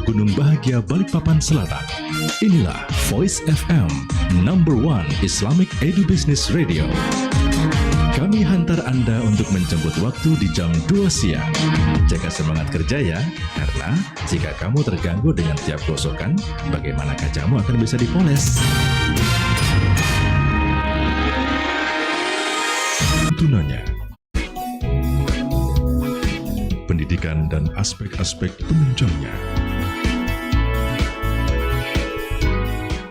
Gunung Bahagia Balikpapan Selatan. Inilah Voice FM #1 Islamic Edu-Business Radio. Kami hantar Anda untuk menjemput waktu di jam 2 siang. Jaga semangat kerja ya, karena jika kamu terganggu dengan tiap gosokan, bagaimana kacamu akan bisa dipoles? Tunanya, pendidikan dan aspek-aspek penunjangnya,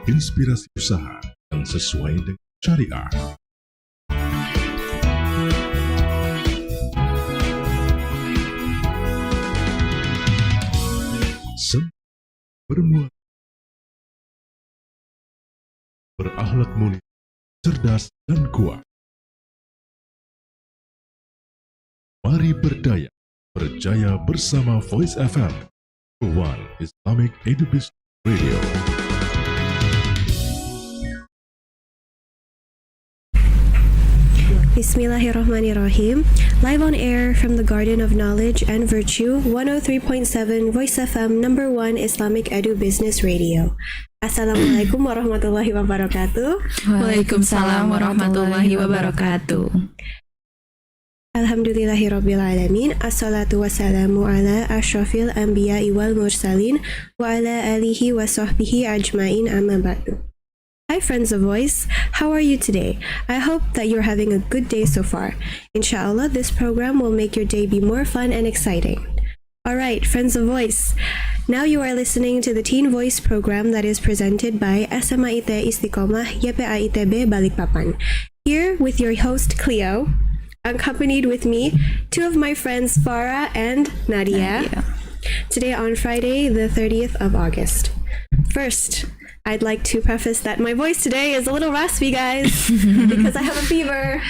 inspirasi usaha yang sesuai dengan syariah, bermuat, berakhlak mulia, cerdas dan kuat. Mari berdaya, berjaya bersama Voice FM, #1 Islamic Edu-Business Radio. Bismillahirrahmanirrahim. Live on air from the Garden of Knowledge and Virtue, 103.7 Voice FM #1 Islamic Edu-Business Radio. Assalamualaikum warahmatullahi wabarakatuh. Waalaikumsalam warahmatullahi wabarakatuh. Alhamdulillahirabbil alamin. Assalatu wassalamu ala asyrafil anbiya'i wal mursalin wa ala alihi wa sahbihi ajmain, amma ba'du. Hi friends of Voice, how are you today? I hope that you're having a good day so far. Inshallah, this program will make your day be more fun and exciting. Alright, friends of Voice, now you are listening to the Teen Voice program that is presented by SMAIT Istiqamah YPAIT Balikpapan. Here with your host Cleo, accompanied with me, two of my friends Farah and Nadia. Today on Friday, the 30th of August. First, I'd like to preface that my voice today is a little raspy, guys, because I have a fever.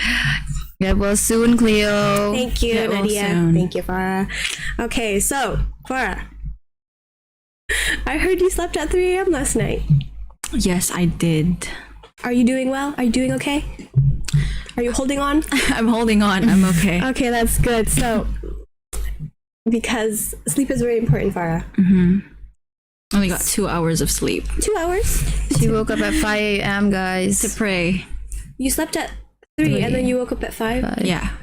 Get well soon, Cleo. Thank you, Get well Nadia. soon. Thank you, Farah. Okay, so, Farah, I heard you slept at 3 a.m. last night. Yes, I did. Are you doing well? Are you doing okay? Are you holding on? I'm holding on. I'm okay. Okay, that's good. So, because sleep is very important, Farah. Only got 2 hours of sleep 2 hours? She woke up at 5 a.m. guys. to pray. You slept at 3 and then you woke up at 5? Yeah.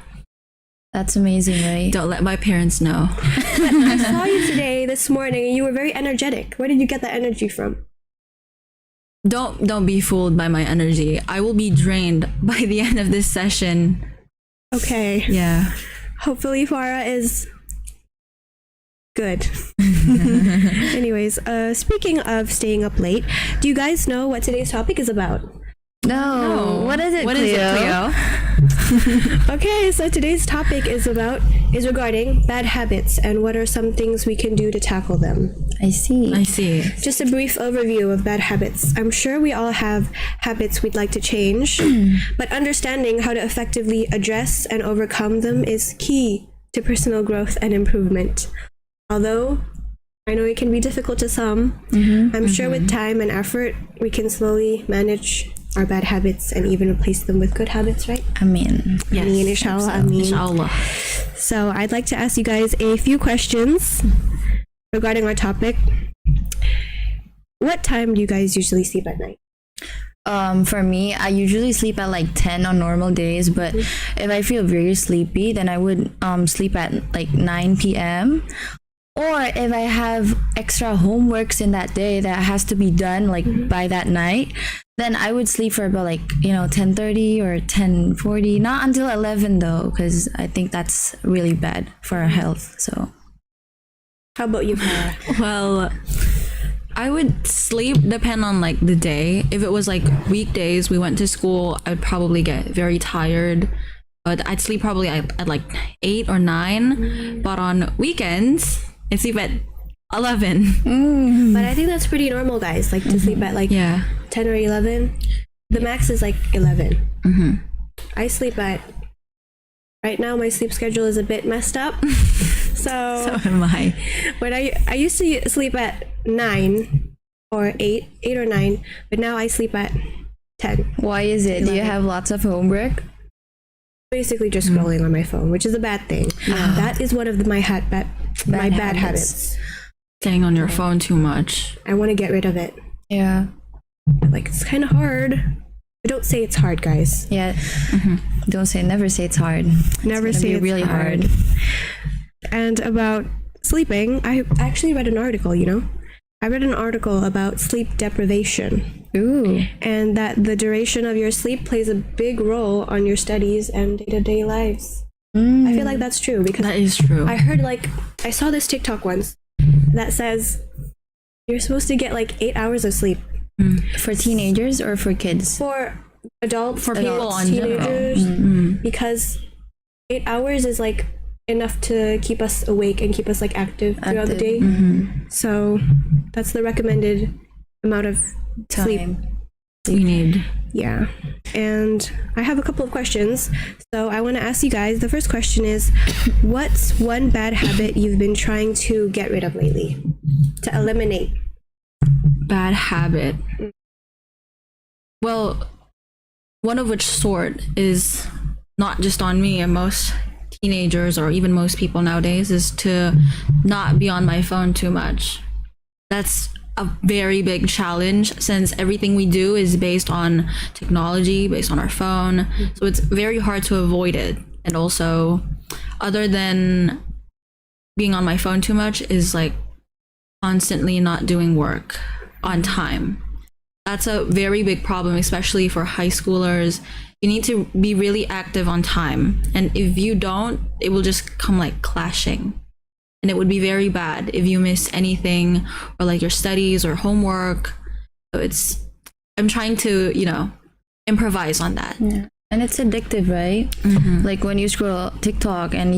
That's amazing, right? Don't let my parents know. But I saw you today, this morning, and you were very energetic. Where did you get that energy from? Don't be fooled by my energy. I will be drained by the end of this session. Okay. Yeah. Hopefully Farah is good. Anyways, speaking of staying up late, do you guys know what today's topic is about? No. What is it, What Cleo? is it, Cleo? Okay, so today's topic is regarding bad habits and what are some things we can do to tackle them. I see. I see. Just a brief overview of bad habits. I'm sure we all have habits we'd like to change, but understanding how to effectively address and overcome them is key to personal growth and improvement. Although I know it can be difficult to some, I'm sure with time and effort, we can slowly manage our bad habits and even replace them with good habits, right? I mean, Yes. Ameen, inshallah, ameen. Inshallah. So I'd like to ask you guys a few questions regarding our topic. What time do you guys usually sleep at night? for me, I usually sleep at like 10 on normal days, but if I feel very sleepy, then I would sleep at like 9 p.m. Or if I have extra homeworks in that day that has to be done like by that night, then I would sleep for about like 10:30 or 10:40. Not until 11 though, because I think that's really bad for our health. So, how about you, Farah? Well, I would sleep depend on like the day. If it was like weekdays, we went to school, I'd probably get very tired. But I'd sleep probably at like 8 or 9. But on weekends, I'd sleep at 11. But I think that's pretty normal, guys. Like to sleep at like 10 or 11. The max is like 11. I sleep at. Right now, my sleep schedule is a bit messed up. So am I. But I used to sleep at 9 or 8 or 9, but now I sleep at 10. why is it? Do you 11. have lots of homework? Basically just scrolling on my phone, which is a bad thing. That is one of my bad habits. Staying on your phone too much. I want to get rid of it. Yeah. Like, it's kind of hard. But don't say it's hard, guys. Yeah. Never say it's hard. Never It's say gonna be it's really hard. And about sleeping, I actually read an article, I read an article about sleep deprivation. Ooh. And that the duration of your sleep plays a big role on your studies and day-to-day lives. I feel like that's true because That is true. I heard I saw this TikTok once that says you're supposed to get 8 hours of sleep. For teenagers or for kids? For adults, For people in general. teenagers, because 8 hours is enough to keep us awake and keep us active throughout the day. So that's the recommended amount of sleep. Time. We need. Yeah. And I have a couple of questions. So I want to ask you guys, the first question is, what's one bad habit you've been trying to get rid of lately? To eliminate? Bad habit. Well, one of which sort is not just on me and most teenagers or even most people nowadays is to not be on my phone too much. That's a very big challenge since everything we do is based on technology, based on our phone. So it's very hard to avoid it. And also, other than being on my phone too much is constantly not doing work on time. That's a very big problem, especially for high schoolers. You need to be really active on time. And if you don't, it will just come clashing. And it would be very bad if you miss anything or your studies or homework. So I'm trying to, improvise on that. Yeah. And it's addictive, right? When you scroll TikTok and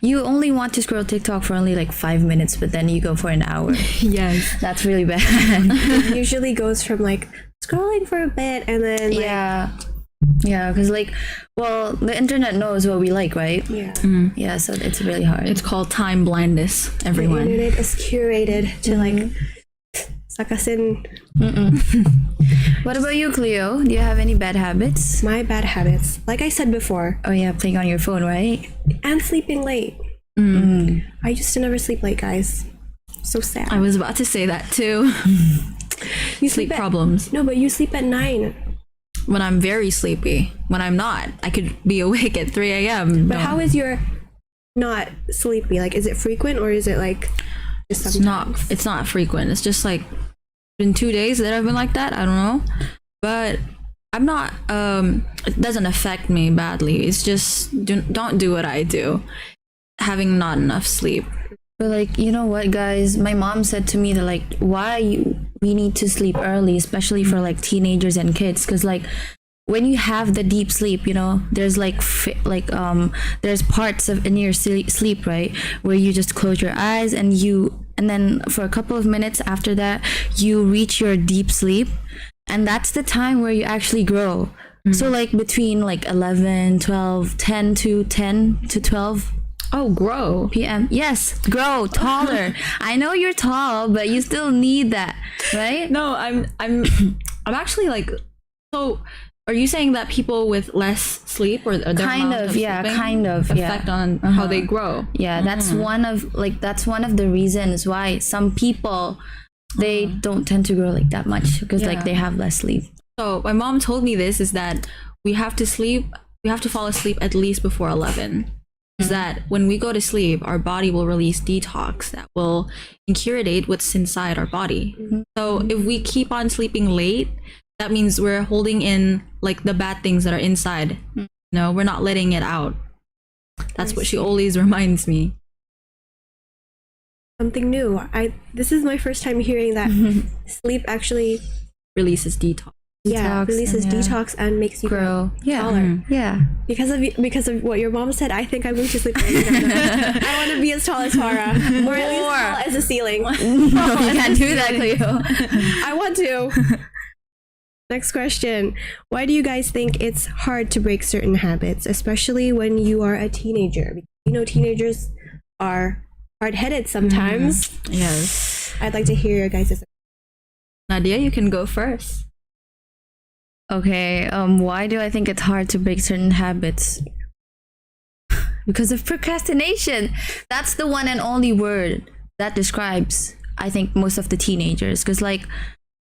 you only want to scroll TikTok for only 5 minutes, but then you go for an hour. Yes. That's really bad. It usually goes from scrolling for a bit and then yeah, because the internet knows what we like, right? yeah. Yeah, so it's really hard. It's called time blindness, everyone. The internet is curated to suck us in. What about you, Cleo? Do you have any bad habits? My bad habits, like I said before, Oh yeah, playing on your phone, right? and sleeping late. I used to never sleep late, guys. So sad. I was about to say that too. You Sleep at- problems. No, but you sleep at 9. When I'm very sleepy. When I'm not, I could be awake at 3 a.m. But how is your not sleepy? Is it frequent or is it just sometimes? It's not frequent. It's just been 2 days that I've been like that. I don't know. But I'm not it doesn't affect me badly. It's just don't do what I do. Having not enough sleep. But you know what, guys? My mom said to me that we need to sleep early, especially for teenagers and kids, because when you have the deep sleep, there's there's parts of in your sleep, right, where you just close your eyes and then for a couple of minutes after that you reach your deep sleep, and that's the time where you actually grow. So between 11, 12, 10 to 12 Oh, grow. p.m. Yes, grow taller. I know you're tall, but you still need that, right? No, I'm actually so are you saying that people with less sleep or their Kind amount of, yeah, sleeping kind of, yeah. affect on how they grow? Yeah, that's one of the reasons why some people they don't tend to grow that much because Yeah. they have less sleep. So my mom told me this is that we have to fall asleep at least before 11. Is that when we go to sleep, our body will release detox that will incurate what's inside our body. So if we keep on sleeping late, that means we're holding in the bad things that are inside. No, we're not letting it out. That's what she always reminds me. Something new. This is my first time hearing that sleep actually Releases detox. Detox releases and, yeah. detox and makes you Grow. Yeah. taller. Yeah. Because of what your mom said, I think I'm going to sleep early. I want to be as tall as Farah, or at least tall as the ceiling. No, you can't do that, Cleo. I want to. Next question. Why do you guys think it's hard to break certain habits, especially when you are a teenager? Teenagers are hard-headed sometimes. Yes. I'd like to hear your guys' Nadia, you can go first. Okay, why do I think it's hard to break certain habits? Because of procrastination. That's the one and only word that describes, I think, most of the teenagers. Because like,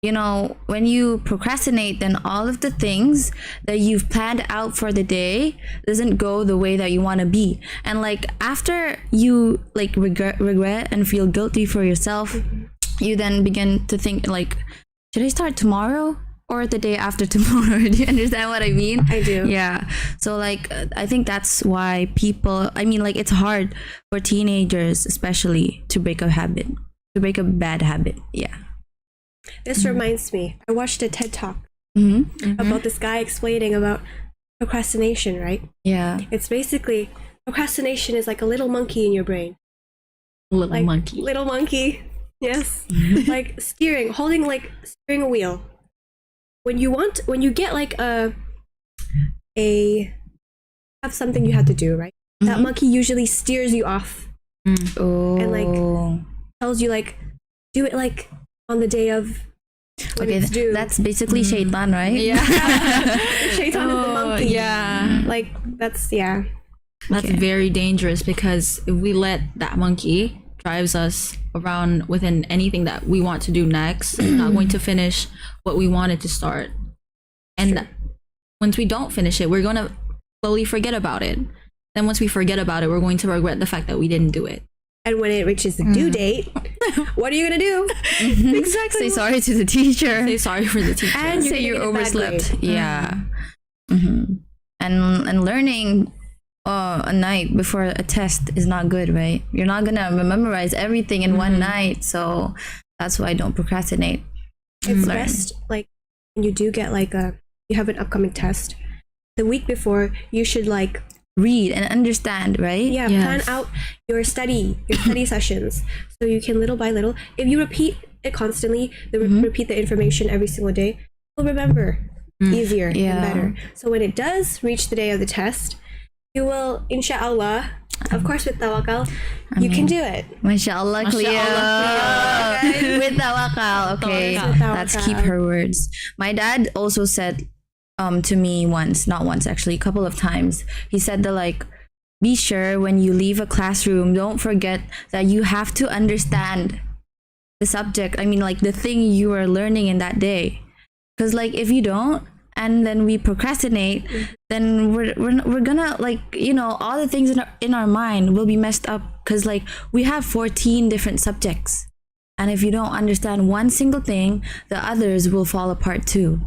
you know, when you procrastinate, then all of the things that you've planned out for the day doesn't go the way that you want to be. And like after you like regret and feel guilty for yourself, you then begin to think like, should I start tomorrow or the day after tomorrow? Do you understand what I mean? I do. Yeah. So like I think that's why people, I mean, like it's hard for teenagers especially to break a habit, to break a bad habit. Yeah. This reminds me, I watched a TED Talk Mm-hmm. about this guy explaining about procrastination, right? Yeah. It's basically, procrastination is like a little monkey in your brain. Little Like, monkey. Little monkey, yes. Like steering a wheel. When you get like have something you have to do, right? That monkey usually steers you off Oh. and like tells you like, do it like on the day of when Okay, it's due. that's basically shaitan, right? Yeah. Shaitan is the monkey. Yeah. Like that's yeah. That's Okay. very dangerous, because if we let that monkey drives us around within anything that we want to do next, we're not going to finish what we wanted to start. And once we don't finish it, we're going to slowly forget about it. Then once we forget about it, we're going to regret the fact that we didn't do it. And when it reaches the due date, what are you gonna do? Say sorry to the teacher. Say sorry for the teacher. And Say you you're gonna get a bad overslept. grade. Yeah. And learning a night before a test is not good, right? You're not gonna memorize everything in one night, so that's why I don't procrastinate. It's Learn. best like when you do get like you have an upcoming test. The week before, you should like Read and understand, right? plan Yes. out your study sessions, so you can little by little. If you repeat it constantly, repeat the information every single day, you'll remember easier Yeah. and better. So when it does reach the day of the test, you will, inshallah, of course with tawakal, you can do it. MashaAllah, Cleo. Mashallah, With tawakal. Okay. Tawakal. Let's keep her words. My dad also said to me once, not once actually, a couple of times, he said that like, be sure when you leave a classroom, don't forget that you have to understand the subject. I mean, like the thing you are learning in that day. Because like if you don't, and then we procrastinate, then we're gonna like, you know, all the things in our mind will be messed up, because like we have 14 different subjects, and if you don't understand one single thing, the others will fall apart too.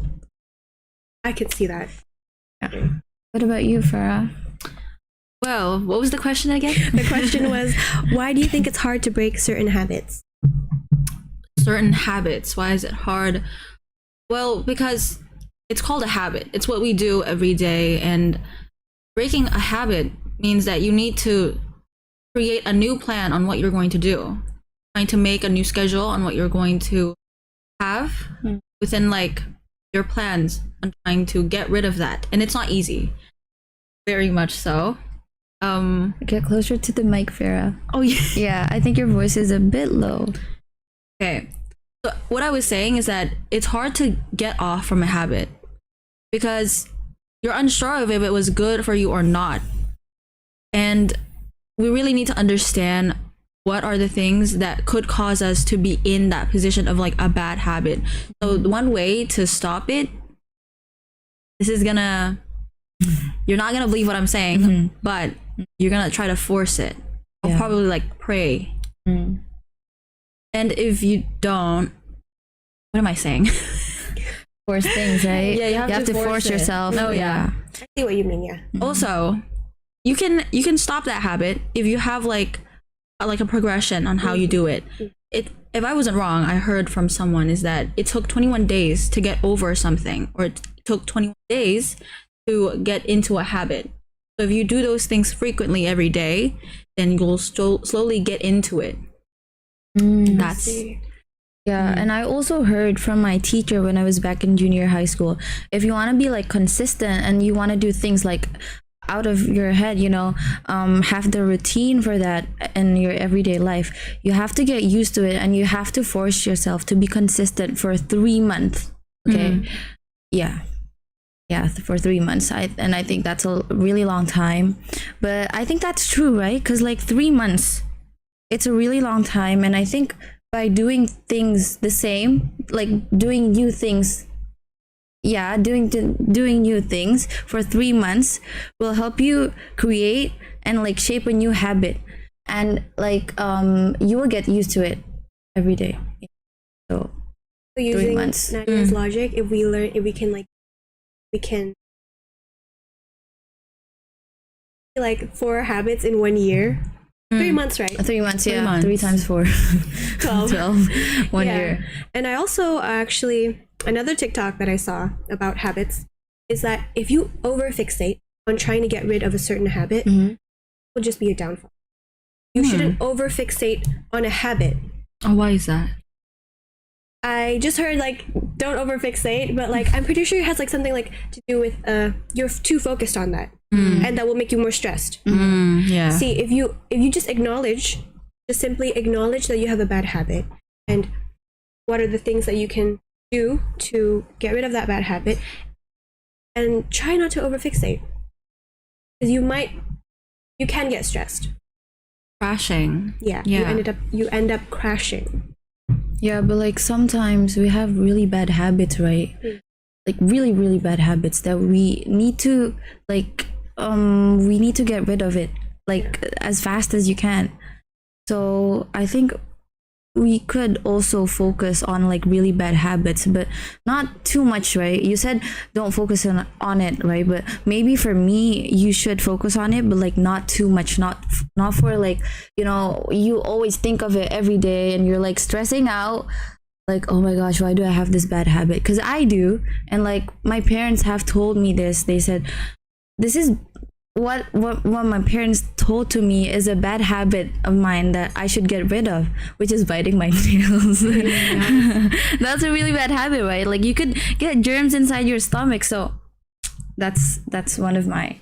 I can see that. What about you, Farah? Well, what was the question again? The question was, why do you think it's hard to break certain habits? Certain habits. Why is it hard? Well, because it's called a habit. It's what we do every day, and breaking a habit means that you need to create a new plan on what you're going to do, trying to make a new schedule on what you're going to have within like your plans, and trying to get rid of that. And it's not easy, very much so. Get closer to the mic, Farah. Oh yeah. Yeah, I think your voice is a bit low. Okay. So what I was saying is that it's hard to get off from a habit because you're unsure of if it was good for you or not. And we really need to understand what are the things that could cause us to be in that position of like a bad habit. So one way to stop it, you're not gonna believe what I'm saying, but you're gonna try to force it. I'll probably like pray. And if you don't, what am I saying? Force things, right? Yeah, you have to force force it. yourself. Oh, yeah. I see what you mean, yeah. Also, you can stop that habit if you have like a progression on how you do it. If I wasn't wrong, I heard from someone is that it took 21 days to get over something, or it took 21 days to get into a habit. So if you do those things frequently every day, then you'll slowly get into it. That's Yeah, and I also heard from my teacher when I was back in junior high school, if you want to be like consistent and you want to do things like out of your head, you know, have the routine for that in your everyday life, you have to get used to it, and you have to force yourself to be consistent for 3 months. Okay. Yeah, for 3 months. I think that's a really long time, but I think that's true, right? Because like 3 months, it's a really long time, and I think by doing things the same, like doing new things, yeah, doing new things for 3 months will help you create and like shape a new habit, and like you will get used to it every day. So So using 3 months. Nadia's logic, if we can like 4 habits in 1 year. 3 months, right? 3 months, yeah. 3 months. 3 times 4. 12. 12. 1 Yeah. year. And I also actually, another TikTok that I saw about habits is that if you overfixate on trying to get rid of a certain habit, it will just be a downfall. You shouldn't overfixate on a habit. Oh, why is that? I just heard like don't overfixate, but like I'm pretty sure it has like something like to do with you're too focused on that, and that will make you more stressed. Yeah. See, if you just simply acknowledge that you have a bad habit, and what are the things that you can do to get rid of that bad habit, and try not to overfixate, because you can get stressed. Crashing. Yeah, Yeah. you end up crashing. Yeah, but like sometimes we have really bad habits, right? Like really, really bad habits that we need to we need to get rid of it like as fast as you can. So I think we could also focus on like really bad habits, but not too much, right? You said don't focus on it, right? But maybe for me, you should focus on it, but like not too much, not for like, you always think of it every day and you're like stressing out, like, oh my gosh, why do I have this bad habit? Because I do, and like my parents have told me this. They said this is what my parents told to me is a bad habit of mine that I should get rid of, which is biting my nails. That's a really bad habit, right? Like you could get germs inside your stomach. So that's one of my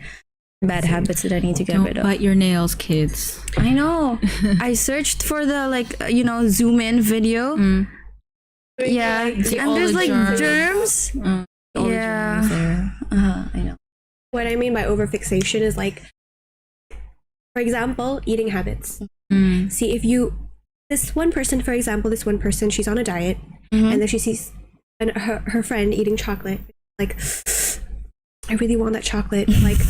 bad habits that I need to get rid Don't of. bite your nails, kids. I know. I searched for the zoom in video. Yeah, Like, See and all there's the like germs. germs. All the Yeah. germs there. I know. what I mean by overfixation is like, for example, eating habits. See, if this one person, she's on a diet, and then she sees her friend eating chocolate, like, I really want that chocolate, but like,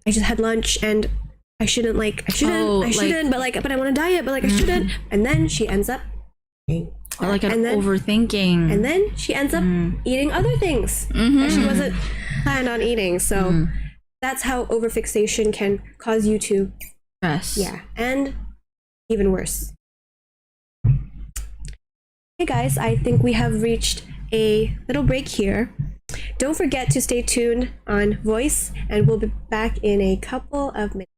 I just had lunch and I shouldn't, but I want to diet, but like I shouldn't, and then she ends up eating. Or like And then- overthinking. And then she ends up eating other things that she wasn't planned on eating. So that's how overfixation can cause you to, stress. and even worse. Hey guys, I think we have reached a little break here. Don't forget to stay tuned on Voice, and we'll be back in a couple of minutes.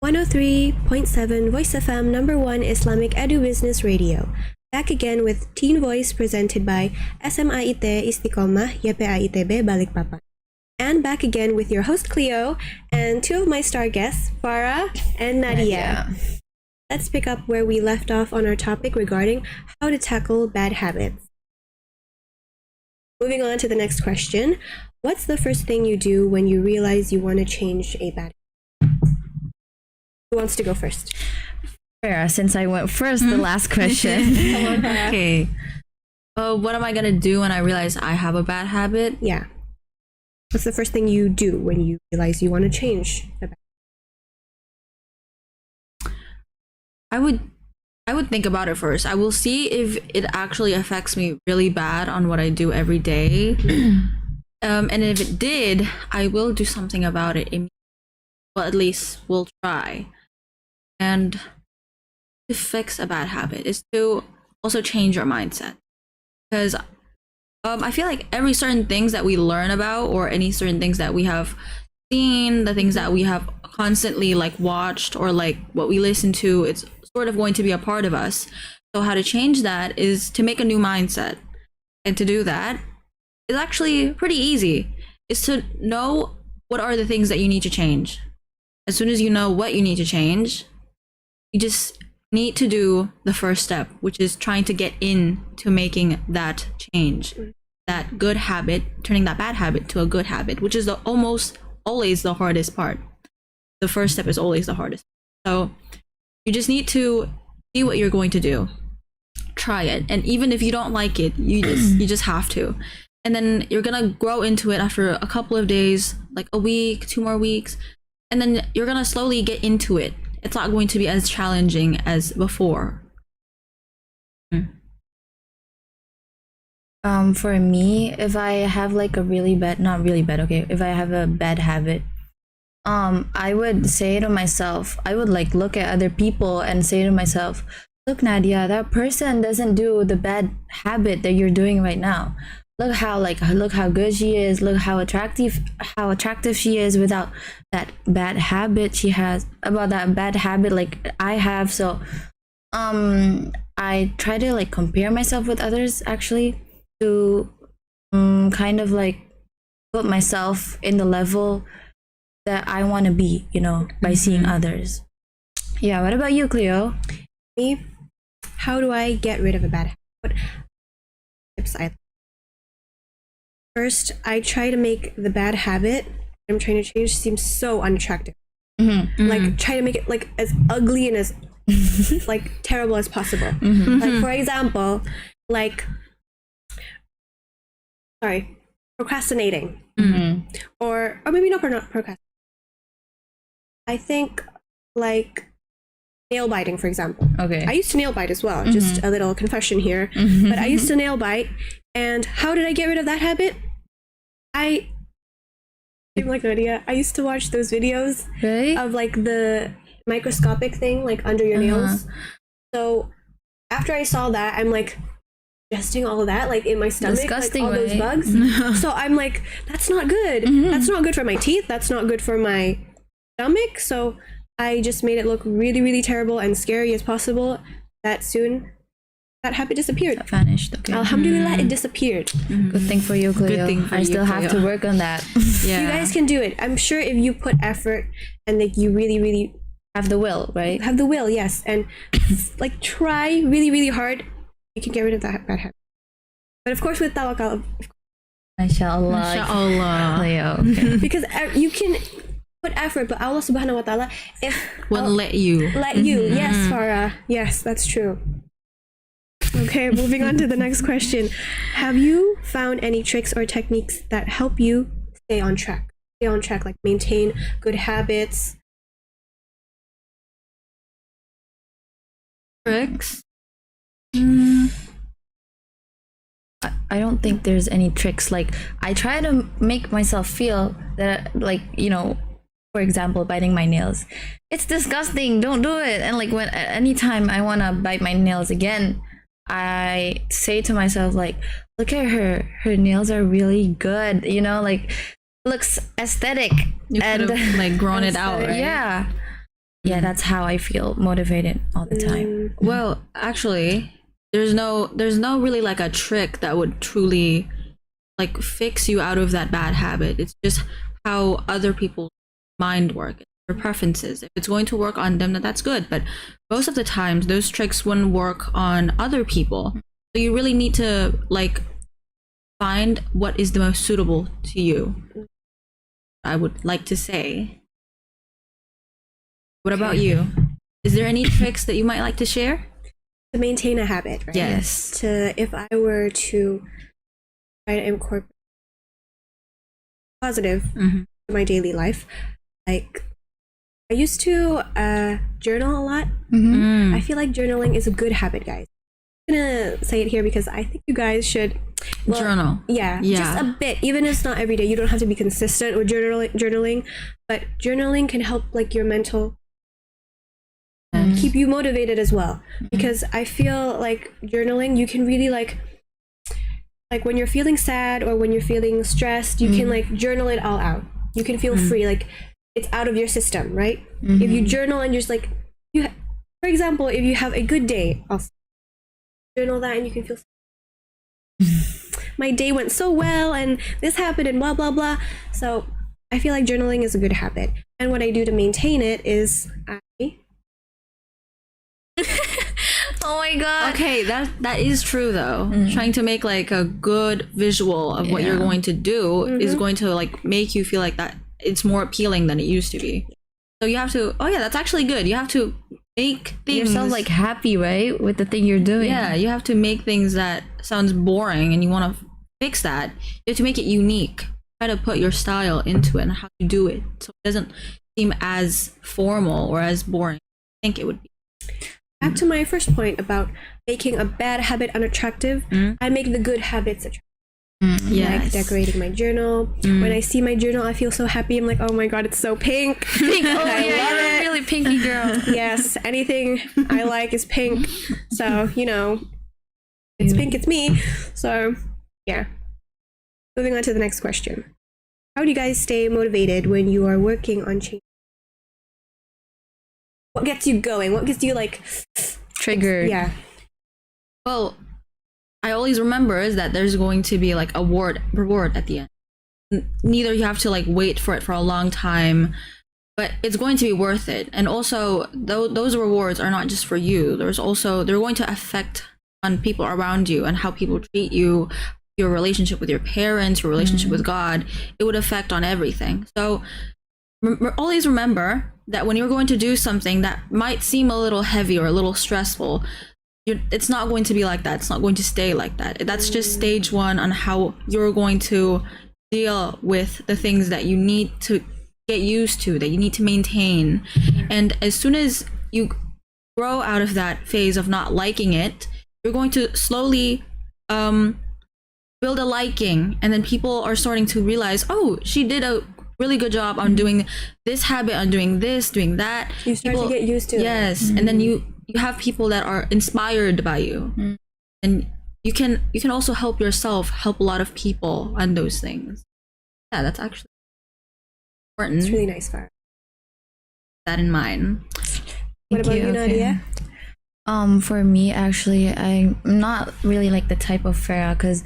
103.7 Voice FM #1 Islamic Edu-Business Radio. Back again with Teen Voice presented by SMAIT Istiqamah YPAIT Balikpapan. And back again with your host Cleo and two of my star guests, Farah and Nadia. Let's pick up where we left off on our topic regarding how to tackle bad habits. Moving on to the next question. What's the first thing you do when you realize you want to change a bad habit? Who wants to go first? Farah, since I went first, the last question. Come on, Farah. Okay. What am I gonna do when I realize I have a bad habit? Yeah. What's the first thing you do when you realize you want to change a bad habit? I would think about it first. I will see if it actually affects me really bad on what I do every day. And if it did, I will do something about it. Well, at least we'll try. And to fix a bad habit is to also change your mindset. Because I feel like every certain things that we learn about, or any certain things that we have seen, the things that we have constantly like watched, or like what we listen to, it's sort of going to be a part of us. So how to change that is to make a new mindset. And to do that is actually pretty easy. Is to know what are the things that you need to change. As soon as you know what you need to change, you just need to do the first step, which is trying to get into making that change, that good habit, turning that bad habit to a good habit, which is almost always the hardest part. The first step is always the hardest. So you just need to see what you're going to do, try it, and even if you don't like it, you just have to. And then you're gonna grow into it after a couple of days, like a week, 2 more weeks, and then you're gonna slowly get into it. It's not going to be as challenging as before. For me, if I have like a really bad, not really bad, okay, if I have a bad habit, I would say to myself, I would like look at other people and say to myself, look, Nadia, that person doesn't do the bad habit that you're doing right now. Look how good she is. Look how attractive she is without that bad habit she has, about that bad habit like I have. So I try to like compare myself with others, actually, to kind of like put myself in the level that I want to be, by seeing others. Yeah, what about you, Cleo? Me? How do I get rid of a bad habit? What tips I First, I try to make the bad habit I'm trying to change seem so unattractive. Like, try to make it like as ugly and as like terrible as possible. Like, for example, like, procrastinating, or maybe not procrastinating. I think like nail biting, for example. Okay. I used to nail bite as well. Just a little confession here. But I used to nail bite, and how did I get rid of that habit? I'm like Nadia. I used to watch those videos of like the microscopic thing like under your nails. So after I saw that, I'm like digesting all of that like in my stomach, disgusting, like all those bugs. So I'm like, that's not good. That's not good for my teeth. That's not good for my stomach. So I just made it look really, really terrible and scary as possible. That soon that habit disappeared. That vanished. Okay. Alhamdulillah, it disappeared. Good thing for you, Cleo. Good thing for I you, still have Cleo. to work on that. Yeah. You guys can do it. I'm sure if you put effort and like you really, really Have the will, right? have the will, yes, and like try really, really hard, you can get rid of that bad habit. But of course with tawakal, Mashallah. Inshallah. Cleo. Okay. because you can put effort, but Allah subhanahu wa ta'ala Won't let you. Yes, Farah, yes, that's true. Okay, moving on to the next question. Have you found any tricks or techniques that help you stay on track, like maintain good habits? Tricks? I don't think there's any tricks. Like, I try to make myself feel that, like, for example, biting my nails. It's disgusting. Don't do it. And like, when anytime I want to bite my nails again, I say to myself, like, look at her. Her nails are really good. Like, looks aesthetic. You could have like grown it out, right? Yeah. yeah, that's how I feel motivated all the time. Well, actually, there's no really like a trick that would truly like fix you out of that bad habit. It's just how other people's mind work, their preferences. If it's going to work on them, then that's good. But most of the times, those tricks wouldn't work on other people. So you really need to like find what is the most suitable to you. I would like to say. What about you? Is there any tricks that you might like to share? To maintain a habit, right? Yes. If I were to try to incorporate positive Mm-hmm. in my daily life, like I used to journal a lot. Mm. I feel like journaling is a good habit, guys. I'm gonna say it here because I think you guys should Journal. Yeah, just a bit. Even if it's not every day, you don't have to be consistent with journaling, but journaling can help like your mental keep you motivated as well. Because I feel like journaling, you can really like when you're feeling sad or when you're feeling stressed, you can like journal it all out. You can feel free, like it's out of your system, right? If you journal and just like for example, if you have a good day, I'll journal that and you can feel my day went so well and this happened and blah blah blah. So I feel like journaling is a good habit, and what I do to maintain it is Oh my god. Okay, that is true though. Trying to make like a good visual of what you're going to do is going to like make you feel like that it's more appealing than it used to be. So you have to, oh yeah, that's actually good. You have to make things Yourself like happy, right, with the thing you're doing. yeah, you have to make things that sounds boring and you want to fix that. You have to make it unique. Try to put your style into it and how you do it so it doesn't seem as formal or as boring. I think it would be. back to my first point about making a bad habit unattractive. I make the good habits attractive. Yes. Like decorating my journal. When I see my journal, I feel so happy. I'm like, oh my god, it's so pink. Pink. Oh I yeah, love you're a it. really pinky girl. Yes, anything I like is pink. So, it's pink, it's me. So, yeah. Moving on to the next question. How do you guys stay motivated when you are working on change? What gets you going? What gets you like Triggered. Yeah. Well, I always remember is that there's going to be like a reward at the end. Neither you have to like wait for it for a long time, but it's going to be worth it. And also, those rewards are not just for you. They're going to affect on people around you and how people treat you, your relationship with your parents, your relationship with God. It would affect on everything. So always remember that when you're going to do something that might seem a little heavy or a little stressful, it's not going to be like that. It's not going to stay like that. That's just stage one on how you're going to deal with the things that you need to get used to, that you need to maintain. And as soon as you grow out of that phase of not liking it, you're going to slowly build a liking. And then people are starting to realize, oh, she did a really good job on doing this habit, on doing this, doing that. You start to get used to it. Yes. And then you have people that are inspired by you, and you can also help yourself help a lot of people on those things. Yeah, that's actually important. It's really nice, Farah. That in mind. What about you, Nadia? For me, actually, I'm not really like the type of Farah because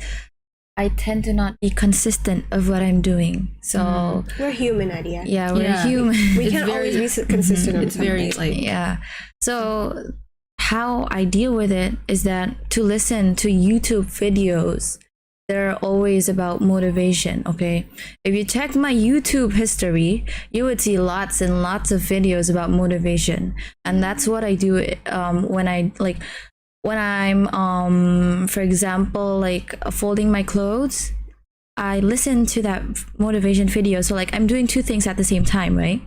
I tend to not be consistent of what I'm doing. So We're human, Nadia. yeah, we're Yeah. human. We can't always be consistent on It's very something. like Yeah. So how I deal with it is that to listen to YouTube videos, they're always about motivation. Okay, if you check my YouTube history, you would see lots and lots of videos about motivation, and that's what I do when I'm for example like folding my clothes. I listen to that motivation video. So like I'm doing two things at the same time, right?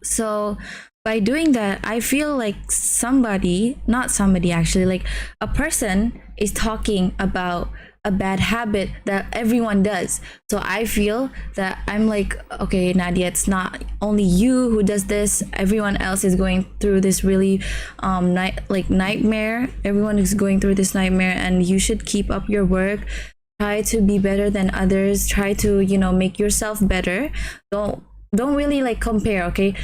So by doing that, I feel like like a person is talking about a bad habit that everyone does. So I feel that I'm like, okay, Nadia, it's not only you who does this. Everyone else is going through this really nightmare. Everyone is going through this nightmare, and you should keep up your work. Try to be better than others. Try to, make yourself better. Don't really like compare, okay?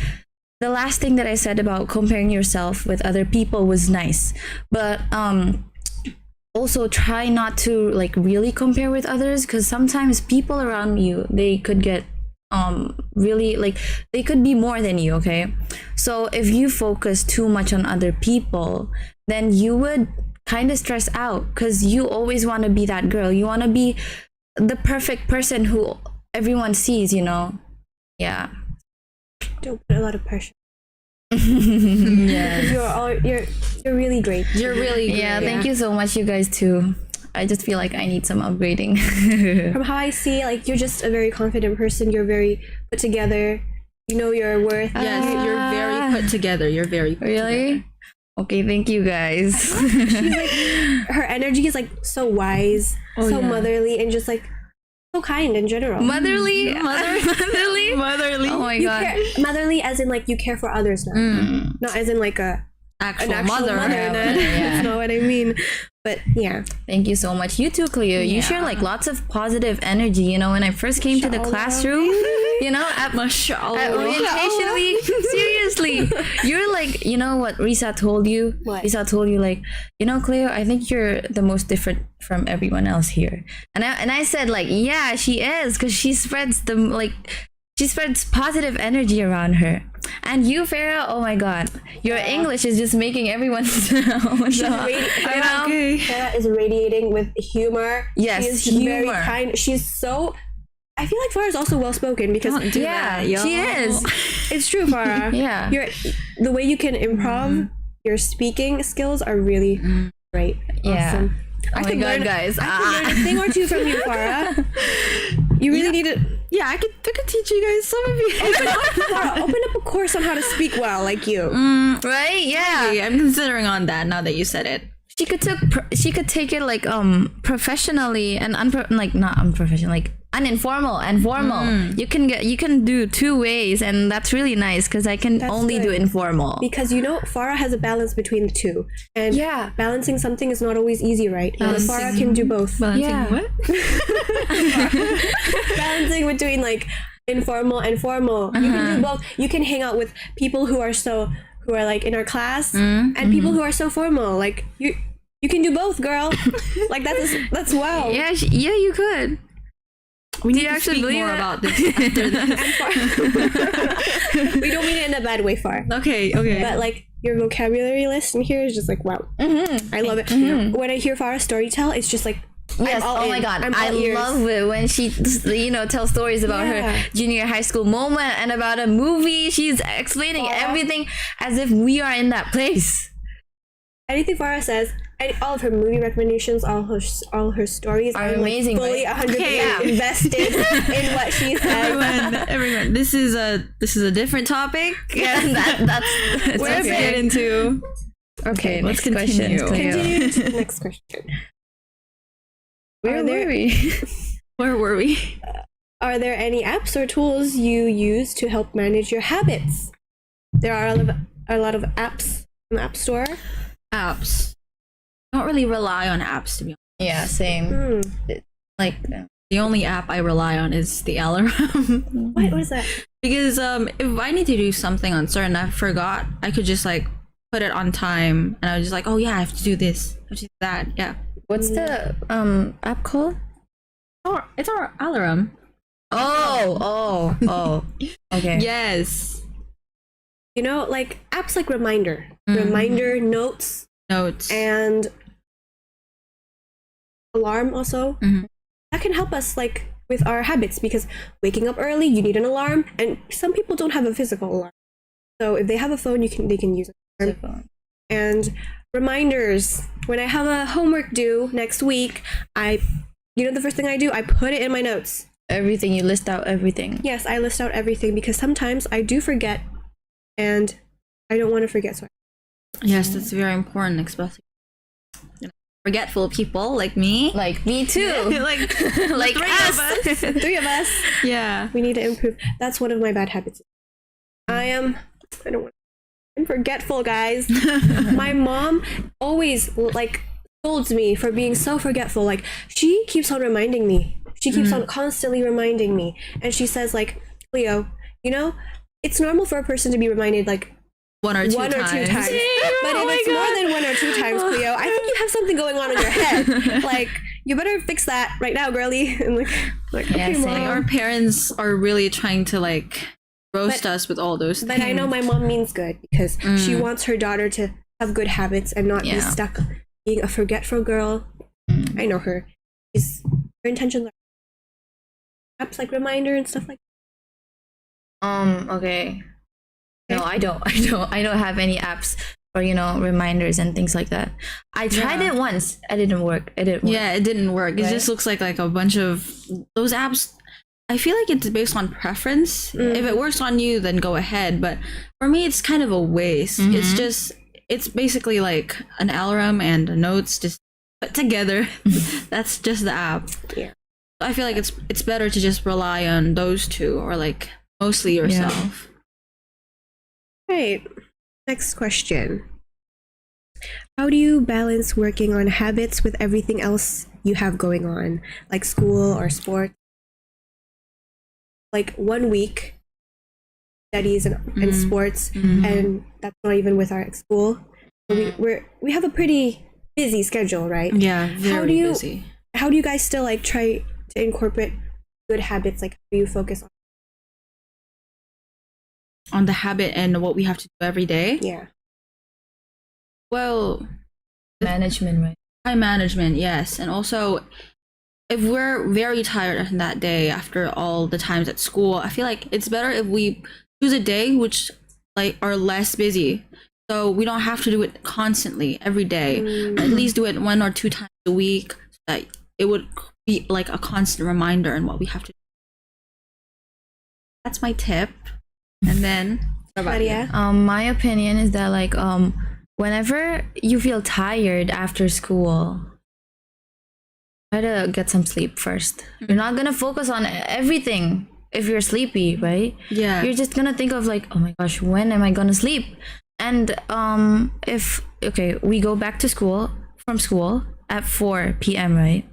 the last thing that I said about comparing yourself with other people was nice, but also try not to like really compare with others, because sometimes people around you, they could get really like, they could be more than you. Okay, so if you focus too much on other people, then you would kind of stress out, because you always want to be that girl, you want to be the perfect person who everyone sees, you know. Yeah. Don't put a lot of pressure. Yes. You're really great. You're really good. Yeah, thank you so much, you guys too. I just feel like I need some upgrading. From how I see, like, you're just a very confident person. You're very put together. You know your worth. Yes, you're very put together. You're very put together. Really? Okay, thank you guys. She's like, her energy is like so wise, so motherly, and just like so kind in general. Motherly? Motherly? Motherly. Oh my You god. motherly as in like you care for others now. Not as in like an Actual actual mother. mother. Yeah. That's not what I mean. But yeah. Thank you so much. You too, Cleo. You share like lots of positive energy. You know, when I first came to the classroom, you know, at orientation week, seriously, you're like, you know what Risa told you? What? Risa told you like, you know, Cleo, I think you're the most different from everyone else here. And I said like, yeah, she is, because she spreads she spreads positive energy around her. And you, Farah, oh my god, your English is just making everyone sound. Sarah is radiating with humor. Yes, she is humor. very kind. She's so. I feel like Farah is also well spoken because Don't do Yeah, that, yo. she is. it's true, Farah. Yeah. The way you can improv, your speaking skills are really great. Yeah. Awesome. Oh my god, guys. I could learn a thing or two from you, Farah. You really need to. Yeah, I could teach you guys some of you. Farah, open up a course on how to speak well, like you. Right? Yeah. Hey, I'm considering on that now that you said it. She could take it like professionally and not unprofessional, like uninformal and formal. You can do two ways, and that's really nice, because I can only do good. informal. Because you know, Farah has a balance between the two, and Yeah. balancing something is not always easy, right? But Farah can do both. Balancing Yeah. what? Balancing between like informal and formal. You can do both. You can hang out with people who are like in our class, and people who are so formal. Like you can do both, girl. Like that's wow. Yeah, yeah, you could. We need you to actually speak believe more that? about this after this. We don't mean it in a bad way, Far. Okay. But like your vocabulary list in here is just like wow. I love it. When I hear Farah storytell, it's just like Yes. I'm all Oh my in. god, I'm I all ears. love it when she, tells stories about Yeah. her junior high school moment and about a movie. She's explaining everything as if we are in that place. Anything Farah says, and all of her movie recommendations, all her stories Are I'm amazing, fully right? 100% invested in what she says. Everyone, this is a different topic. Yeah, that's Let's get into. okay. let's Next question, continue. Cleo. Continue to the next question. Where Are there- were we? Where were we? Are there any apps or tools you use to help manage your habits? There are a lot of apps in the App Store. Apps. I don't really rely on apps, to be honest. Yeah, same. Like, The only app I rely on is the alarm. What is that? Because if I need to do something uncertain, I forgot, I could just like put it on time, and I was just like, oh yeah, I have to do this, I have to do that. Yeah. what's the app called? It's our alarm. Oh. Okay. Yes. You know, like apps like Reminder, Notes, and Alarm also. That can help us like with our habits, because waking up early, you need an alarm, and some people don't have a physical alarm. So if they have a phone, they can use an alarm. And reminders. When I have a homework due next week, the first thing I do, I put it in my notes. Everything, you list out everything. Yes, I list out everything, because sometimes I do forget, and I don't want to forget. So Yes, that's very important, especially forgetful people like me. Like me too. like Like us. three of us, Yeah. we need to improve. That's one of my bad habits. I'm forgetful, guys. My mom always like scolds me for being so forgetful. Like she keeps on reminding me. She keeps on constantly reminding me, and she says like, Cleo, it's normal for a person to be reminded like one or two one times. or two times. But if it's more than 1 or 2 times, Cleo, I think you have something going on in your head. Like, you better fix that right now, girly. And like Yeah, okay, same. Mom. Our parents are really trying to like roast us with all those things. But I know my mom means good because she wants her daughter to have good habits and not be stuck being a forgetful girl. I know her. Her intentions are apps like reminder and stuff like Okay. No, I don't have any apps or reminders and things like that. I tried it once. It didn't work. Yeah, it didn't work. It Right? just looks like a bunch of those apps. I feel like it's based on preference. If it works on you, then go ahead. But for me, it's kind of a waste. It's basically like an alarm and a notes just put together. That's just the app. Yeah. I feel like it's better to just rely on those two or like mostly yourself. Right. Next question. How do you balance working on habits with everything else you have going on, like school or sports? Like 1 week studies and sports, and that's not even with our school. So we have a pretty busy schedule, right? Yeah, very busy. How do you guys still like try to incorporate good habits? Like, how do you focus On the habit and what we have to do every day? Yeah. Well, Management, right? time management, yes. And also, if we're very tired on that day after all the times at school, I feel like it's better if we choose a day which like are less busy. So we don't have to do it constantly every day. At least do it 1 or 2 times a week so that it would be like a constant reminder on what we have to do. That's my tip. And then what about you? Nadia? My opinion is that like whenever you feel tired after school, try to get some sleep first. You're not gonna focus on everything if you're sleepy, right? Yeah. You're just gonna think of like, oh my gosh, when am I gonna sleep? And we go back to school from school at 4 p.m., right?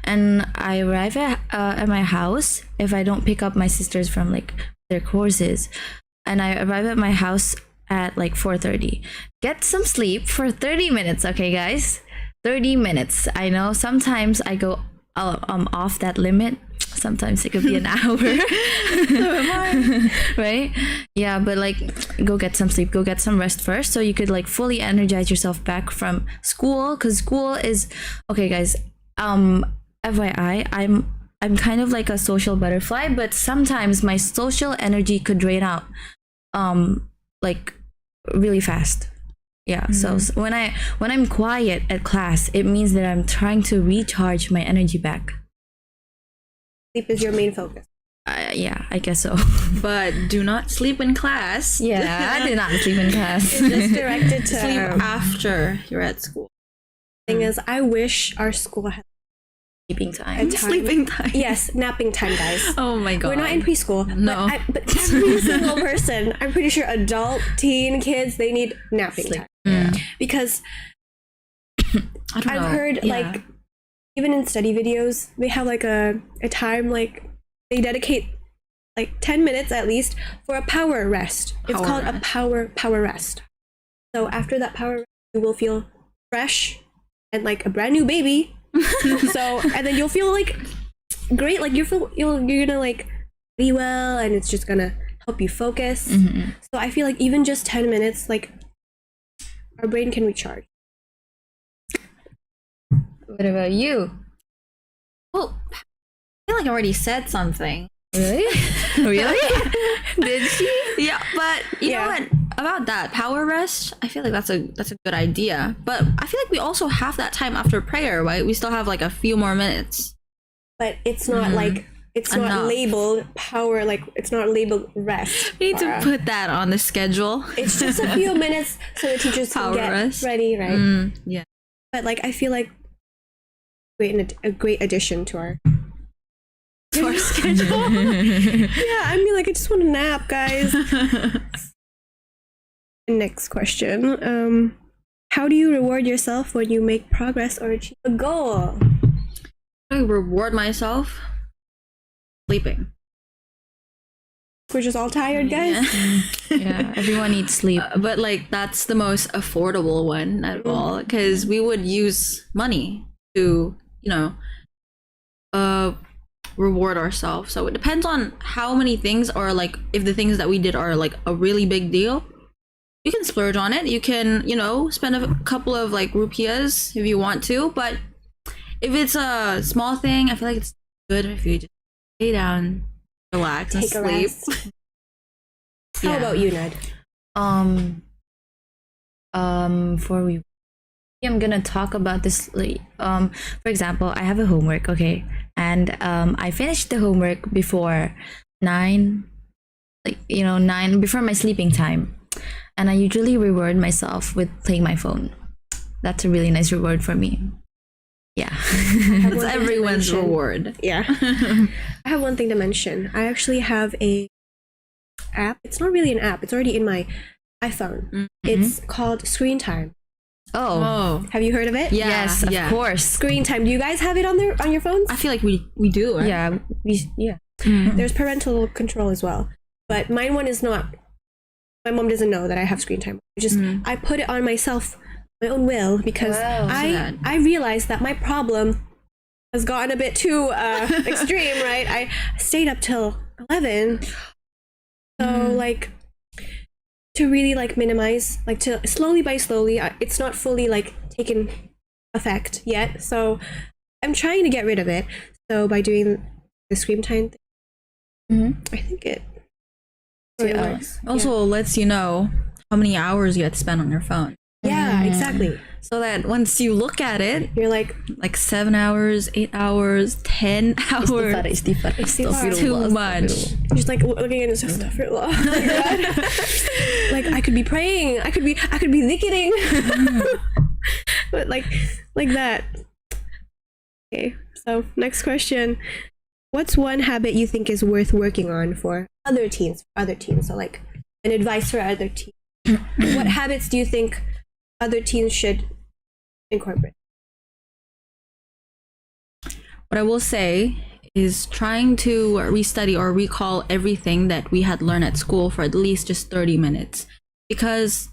And I arrive at my house if I don't pick up my sisters from like their courses, and I arrive at my house at like 4:30. Get some sleep for 30 minutes, okay, guys? 30 minutes. I know sometimes I go off that limit. Sometimes it could be an hour. Right? Yeah, but like go get some sleep, go get some rest first so you could like fully energize yourself back from school, because school is okay, guys. FYI, I'm kind of like a social butterfly, but sometimes my social energy could drain out like really fast. Yeah, so when I'm quiet at class, it means that I'm trying to recharge my energy back. Sleep is your main focus. Yeah, I guess so. But do not sleep in class. Yeah, I did not sleep in class. It's just directed to Sleep after you're at school. thing is, I wish our school had Sleeping time. Sleeping time. Yes, napping time, guys. Oh my god. We're not in preschool. No. But every single person, I'm pretty sure adult, teen, kids, they need napping Sleep. time. Yeah. Because I don't know. I've heard like even in study videos, they have like a time like they dedicate like 10 minutes at least for a power rest. It's Power called a rest. power rest. So after that power rest, you will feel fresh and like a brand new baby. So and then you'll feel like great, like you're gonna like be well, and it's just gonna help you focus. So I feel like even just 10 minutes, like our brain can recharge. What about you? Well, I feel like I already said something. Really? Really? Did she? Yeah, but you know what? About that power rest, I feel like that's a good idea. But I feel like we also have that time after prayer, right? We still have like a few more minutes. But it's not like it's not Enough. labeled power, like it's not labeled rest. We need to Farah. put that on the schedule. It's just a few minutes so the teachers can Power get rest. ready, right? Yeah. But like I feel like a great addition to our schedule. Yeah, I mean like I just want to nap, guys. Next question. How do you reward yourself when you make progress or achieve a goal? I reward myself sleeping. We're just all tired, guys. Yeah, everyone needs sleep. But like that's the most affordable one at all, because we would use money to, reward ourselves. So it depends on how many things are like, if the things that we did are like a really big deal, you can splurge on it. You can, spend a couple of like rupiahs if you want to. But if it's a small thing, I feel like it's good if you just lay down, relax, and Take a sleep. rest. How about you, Ned? I'm gonna talk about this. For example, I have a homework, okay, and I finished the homework before 9, 9 before my sleeping time, and I usually reward myself with playing my phone. That's a really nice reward for me. Yeah, That's everyone's reward. Yeah. I have one thing to mention. I actually have a app. It's not really an app. It's already in my iPhone. It's called Screen Time. Oh, Have you heard of it? yeah, yes, of yeah. course. Screen Time. Do you guys have it on your phones? I feel like we do. Right? Yeah, yeah. There's parental control as well. But mine one is not. My mom doesn't know that I have Screen Time. I put it on myself, my own will, because Wow. I realized that my problem has gotten a bit too extreme, right? I stayed up till 11. So like, to really like minimize, like to slowly by slowly, it's not fully like taken effect yet. So I'm trying to get rid of it. So by doing the screen time thing, I think it works. Also lets you know how many hours you had spent on your phone, Yeah, exactly. so that once you look at it, You're like, 7 hours, 8 hours, 10 hours, Istighfar. Istighfar. too much. you're just like looking at it, just astaghfirullah. Oh my God. Like I could be praying, I could be dhikring. But like that. Okay, so next question. What's one habit you think is worth working on for other teens? So like an advice for other teens. What habits do you think other teens should incorporate? What I will say is trying to restudy or recall everything that we had learned at school for at least just 30 minutes, because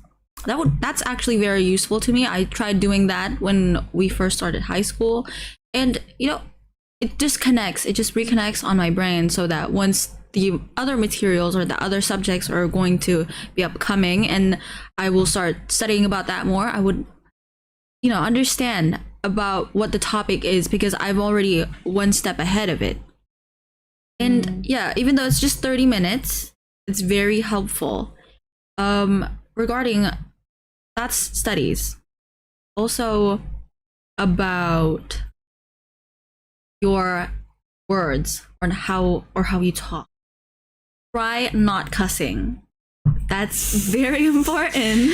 that's actually very useful to me. I tried doing that when we first started high school, and it just reconnects on my brain, so that once the other materials or the other subjects are going to be upcoming and I will start studying about that more, I would understand about what the topic is, because I'm already one step ahead of it. And yeah, even though it's just 30 minutes, it's very helpful. Regarding that's studies. Also about your words or how you talk. Try not cussing. That's very important.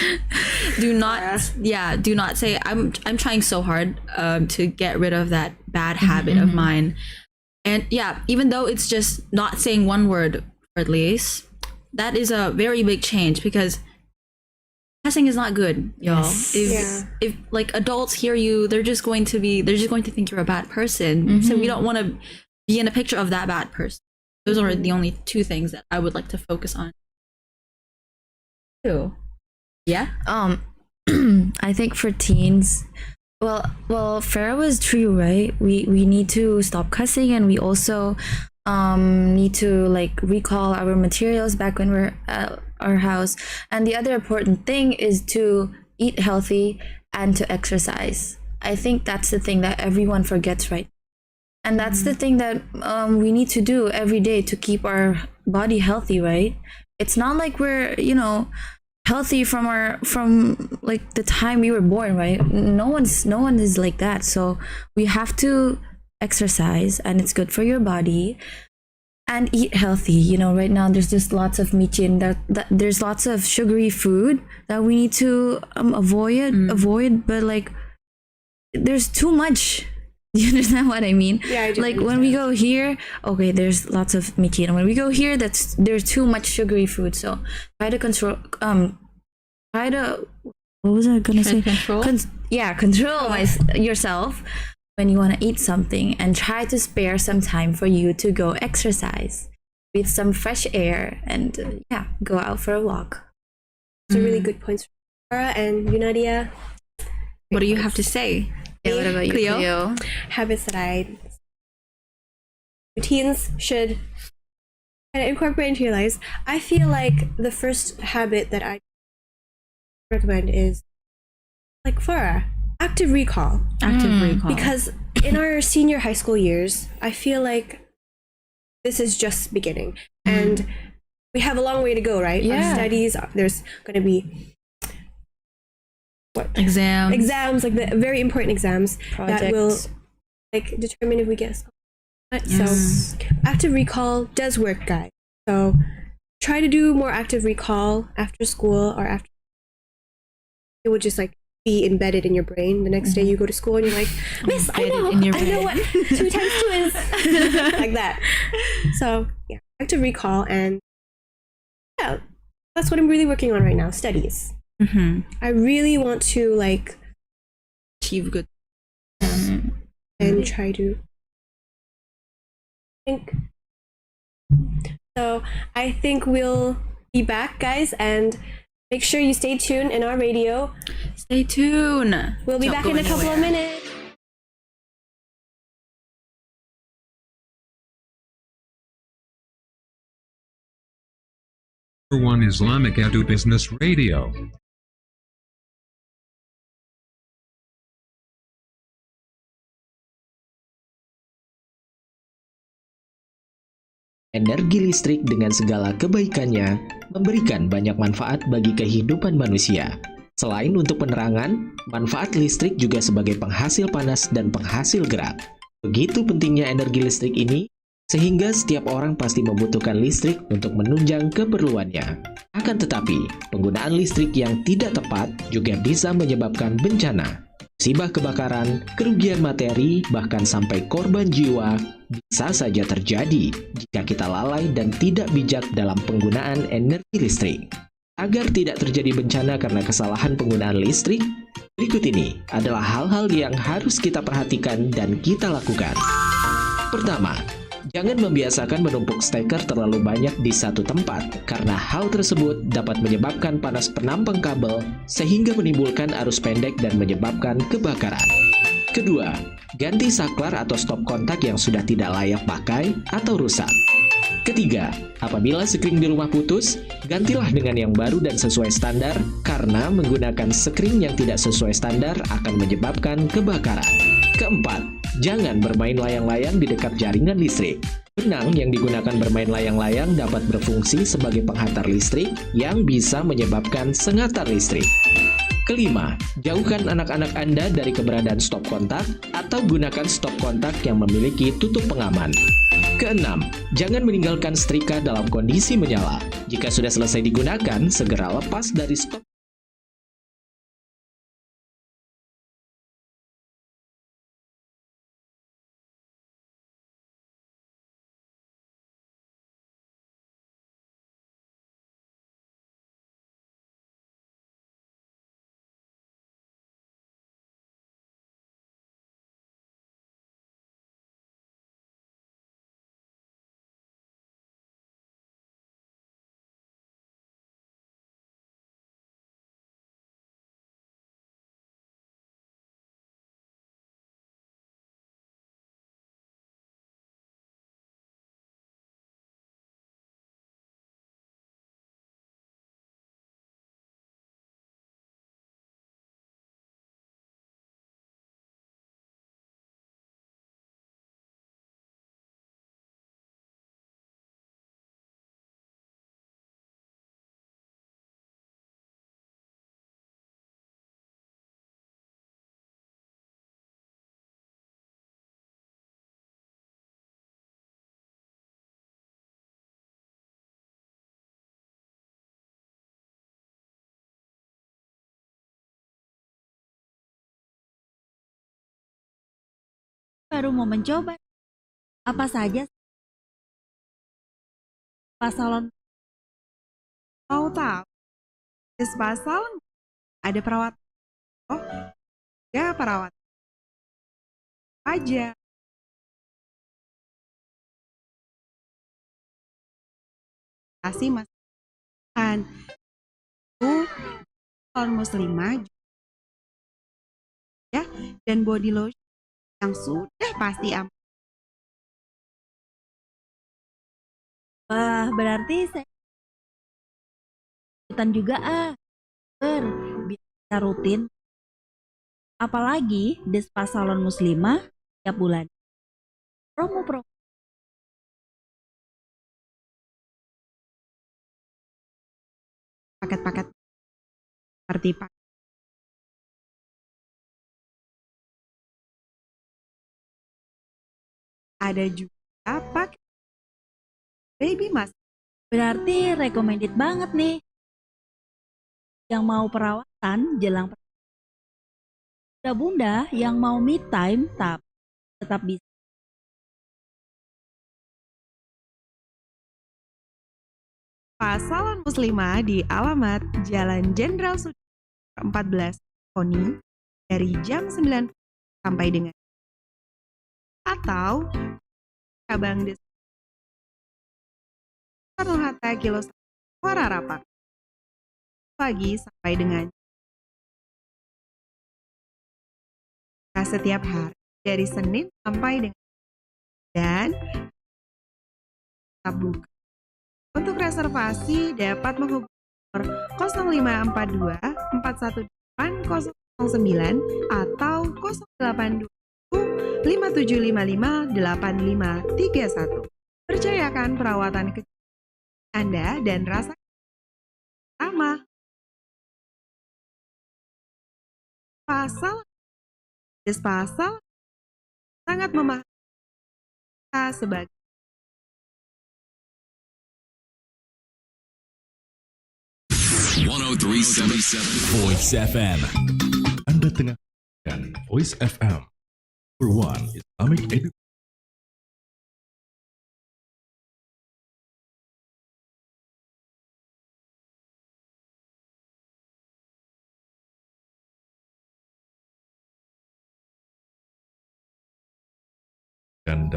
Do not say I'm trying so hard to get rid of that bad habit of mine. And yeah, even though it's just not saying one word, or at least, that is a very big change, because cussing is not good, y'all. If like adults hear you, they're just going to think you're a bad person. So we don't want to be in a picture of that bad person. Those are the only two things that I would like to focus on. Yeah. I think for teens, well, Farah was true, right? We need to stop cussing, and we also need to like recall our materials back when we're at our house. And the other important thing is to eat healthy and to exercise. I think that's the thing that everyone forgets, right? And that's the thing that we need to do every day to keep our body healthy, right? It's not like we're, healthy from like the time we were born, right? No one is like that. So we have to exercise, and it's good for your body, and eat healthy. Right now there's just lots of micin, that there's lots of sugary food that we need to avoid, but like there's too much. Do you understand what I mean? Yeah, I do. Like when we go here, okay, there's lots of micin, and when we go here, there's too much sugary food. So try to control. What was I gonna say? Control. Control yourself when you want to eat something, and try to spare some time for you to go exercise. breathe some fresh air, and go out for a walk. Those are really good points, Farah. And you, Nadia? What do you have to say? Yeah, what about you, Cleo? Cleo? Habits that routines should kind of incorporate into your lives. I feel like the first habit that I recommend is, like Farah, active recall. Active recall. Because in our senior high school years, I feel like this is just beginning. And we have a long way to go, right? Yeah. Our studies, there's going to be exams, like the very important exams that will Projects. like determine if we get a scholarship. So active recall does work, guys. So try to do more active recall after school or after. It would just like be embedded in your brain. The next day you go to school and you're like, Miss, I know what 2 times 2 is. Like that. So yeah, active recall, and yeah, that's what I'm really working on right now. Studies. I really want to like achieve good. and try to think. So I think we'll be back, guys, and make sure you stay tuned in our radio. Stay tuned. We'll be Don't back go in a couple of anywhere. minutes. #1 Islamic Edu-Business Radio. Energi listrik dengan segala kebaikannya memberikan banyak manfaat bagi kehidupan manusia. Selain untuk penerangan, manfaat listrik juga sebagai penghasil panas dan penghasil gerak. Begitu pentingnya energi listrik ini, sehingga setiap orang pasti membutuhkan listrik untuk menunjang keperluannya. Akan tetapi, penggunaan listrik yang tidak tepat juga bisa menyebabkan bencana. Musibah kebakaran, kerugian materi, bahkan sampai korban jiwa bisa saja terjadi jika kita lalai dan tidak bijak dalam penggunaan energi listrik. Agar tidak terjadi bencana karena kesalahan penggunaan listrik, berikut ini adalah hal-hal yang harus kita perhatikan dan kita lakukan. Pertama, jangan membiasakan menumpuk steker terlalu banyak di satu tempat, karena hal tersebut dapat menyebabkan panas penampang kabel sehingga menimbulkan arus pendek dan menyebabkan kebakaran. Kedua, ganti saklar atau stop kontak yang sudah tidak layak pakai atau rusak. Ketiga, apabila sekring di rumah putus, gantilah dengan yang baru dan sesuai standar, karena menggunakan sekring yang tidak sesuai standar akan menyebabkan kebakaran. Keempat, jangan bermain layang-layang di dekat jaringan listrik. Benang yang digunakan bermain layang-layang dapat berfungsi sebagai penghantar listrik yang bisa menyebabkan sengatan listrik. Kelima, jauhkan anak-anak Anda dari keberadaan stop kontak atau gunakan stop kontak yang memiliki tutup pengaman. Keenam, jangan meninggalkan setrika dalam kondisi menyala. Jika sudah selesai digunakan, segera lepas dari stop. Baru mau mencoba apa saja pasalon. Kau tahu di pasal ada perawat, oh ya perawat aja masih kan itu calon muslimah ya, dan body lotion yang sudah pasti aman. Wah, berarti saya ikutan juga biar bisa rutin. Apalagi di spa salon muslimah tiap bulan. Promo-promo. Paket-paket seperti ada juga paket baby mask. Berarti recommended banget nih. Yang mau perawatan jelang bunda-bunda yang mau me time tapi tetap bisa. Salon muslimah di alamat Jalan Jenderal Sudirman 14 Koni dari jam 9 sampai dengan atau cabang di Soekarno Hatta Kilo Muara Rapak pagi sampai dengan setiap hari dari Senin sampai dengan dan tetap buka. Untuk reservasi dapat menghubungi nomor 0542 418 009 atau 082 5755 8531. Percayakan perawatan Anda dan rasa sama. Pasal sangat memahami kita sebagai Voice FM. Anda tengah dan Voice FM. Number 1 Islamic Edu. Dan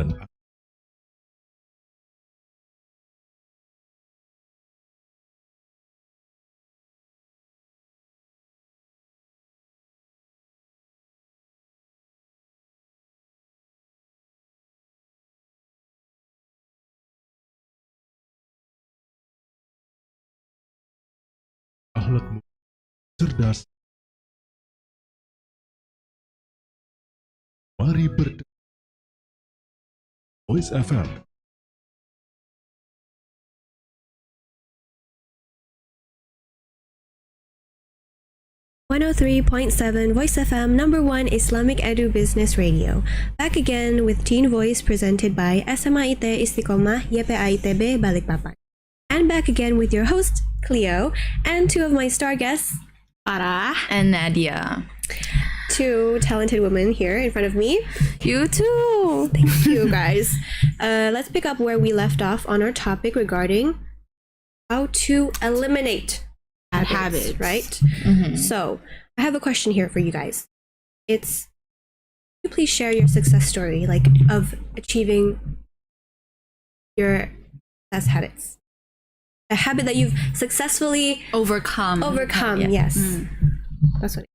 akhlakmu cerdas. Mari berdengar. Voice FM. .7 Voice FM, number 1 Islamic Edu-Business Radio. Back again with Teen Voice presented by SMAIT Istiqamah YPAIT Balikpapan. And back again with your host, Cleo, and two of my star guests, Farah And Nadia. Two talented women here in front of me. You too. Thank you, guys. Let's pick up where we left off on our topic regarding how to eliminate habits, right? Mm-hmm. So, I have a question here for you guys. It's, can you please share your success story, like of achieving your success habits? A habit that you've successfully Overcome. Yeah. Yes. That's what.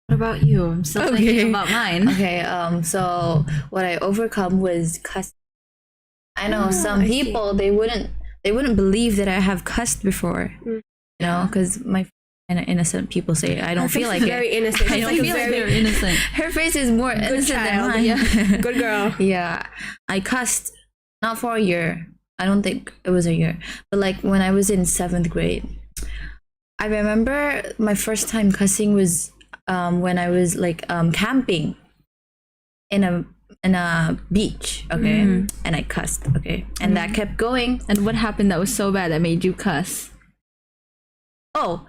What about you? I'm still thinking about mine. Okay, so what I overcome was cuss. I know some I see. people they wouldn't believe that I have cussed before. You know, because my innocent people say I don't Her feel face like is it. very innocent. I She's don't like a feel like very They're innocent. Her face is more good innocent child. than mine. Yeah. Good girl. Yeah, I cussed not for a year. I don't think it was a year, but like when I was in 7th grade, I remember my first time cussing was when I was like camping in a beach, okay, and I cussed, okay, and that kept going. And what happened that was so bad that made you cuss? Oh,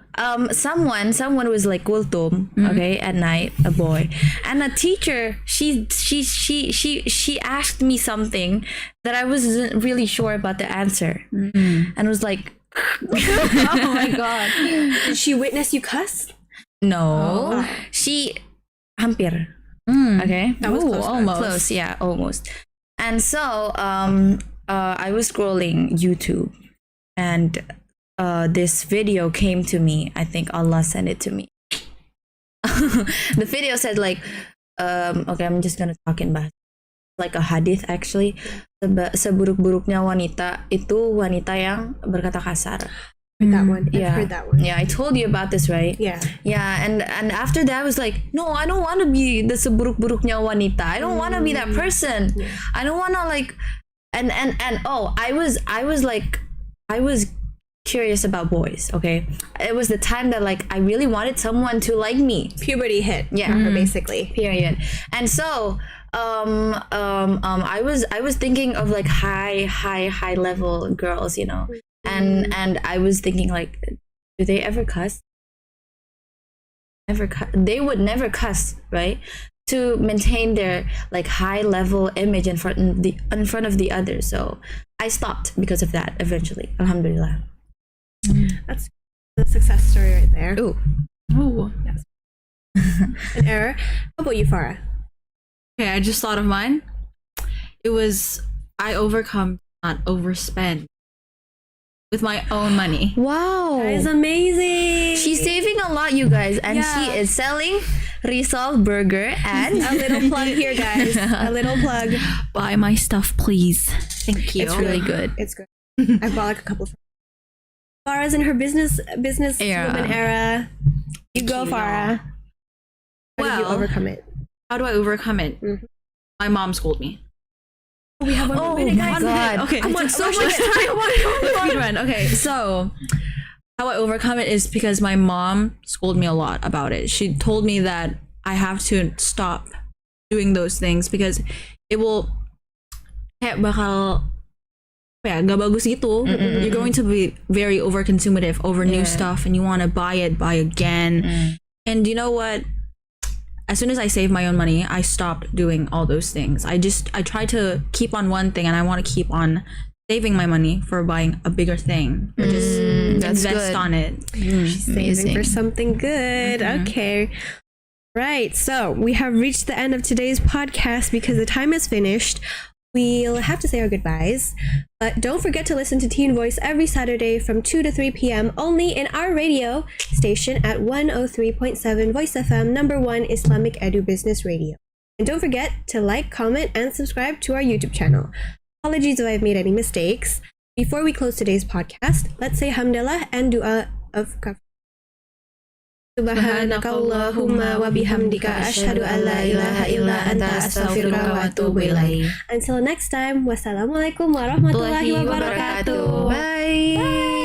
someone was like kultum, okay, at night, a boy, and a teacher. She asked me something that I wasn't really sure about the answer, and was like, Oh my god. Did she witness you cuss? no, she hampir, okay, That was close. Almost. close, yeah, almost. And so I was scrolling YouTube, and this video came to me. I think Allah sent it to me. The video said like, okay, I'm just gonna talk in bahasa, like a hadith actually. Seburuk-buruknya wanita itu wanita yang berkata kasar. That one. I've Yeah. heard that one. Yeah, I told you about this, right? Yeah. Yeah, and after that I was like, no, I don't want to be the seburuk-buruknya wanita. I don't want to be that person. I don't want to like, and oh, I was curious about boys. Okay, it was the time that like I really wanted someone to like me. Puberty hit. Yeah. For her, basically. Period. And so I was thinking of like high level girls, you know, and I was thinking like, do they ever cuss? They would never cuss, right? To maintain their like high level image in front of the others. So I stopped because of that eventually. Alhamdulillah. That's a success story right there. Ooh. Oh. An error. How about you, Farah? Okay, I just thought of mine. It was I overcome, not overspend with my own money. Wow. That is amazing. She's saving a lot, you guys, and Yeah. she is selling Rizal Burger and a little plug here, guys. A little plug. Buy my stuff, please. Thank you. it's really good. It's good. I bought like a couple. Farah's in her business Era. woman era. You go, Farah. How did you Well, overcome it? How do I overcome it? Mhm. My mom scolded me. We have one Oh minute, my guys. God. Okay, Come on, so rush much it. time. Okay, so how I overcome it is because my mom scolded me a lot about it. She told me that I have to stop doing those things because it will kayak bakal gak bagus gitu. You're going to be very overconsumative over new stuff, and you want to buy again. And you know what? As soon as I save my own money, I stopped doing all those things. I try to keep on one thing, and I want to keep on saving my money for buying a bigger thing. Or just that's invest good. on it. Saving for something good. Okay. Right. So we have reached the end of today's podcast because the time is finished. We'll have to say our goodbyes. But don't forget to listen to Teen Voice every Saturday from 2 to 3 p.m. only in our radio station at 103.7 Voice FM, #1 Islamic Edu-Business Radio. And don't forget to like, comment, and subscribe to our YouTube channel. Apologies if I've made any mistakes. Before we close today's podcast, let's say hamdalah and dua of kafir. Subhanakallahumma wa bihamdika asyhadu an la ilaha illa anta astaghfiruka wa atubu ilaik. Until next time, wassalamualaikum warahmatullahi wabarakatuh. Bye.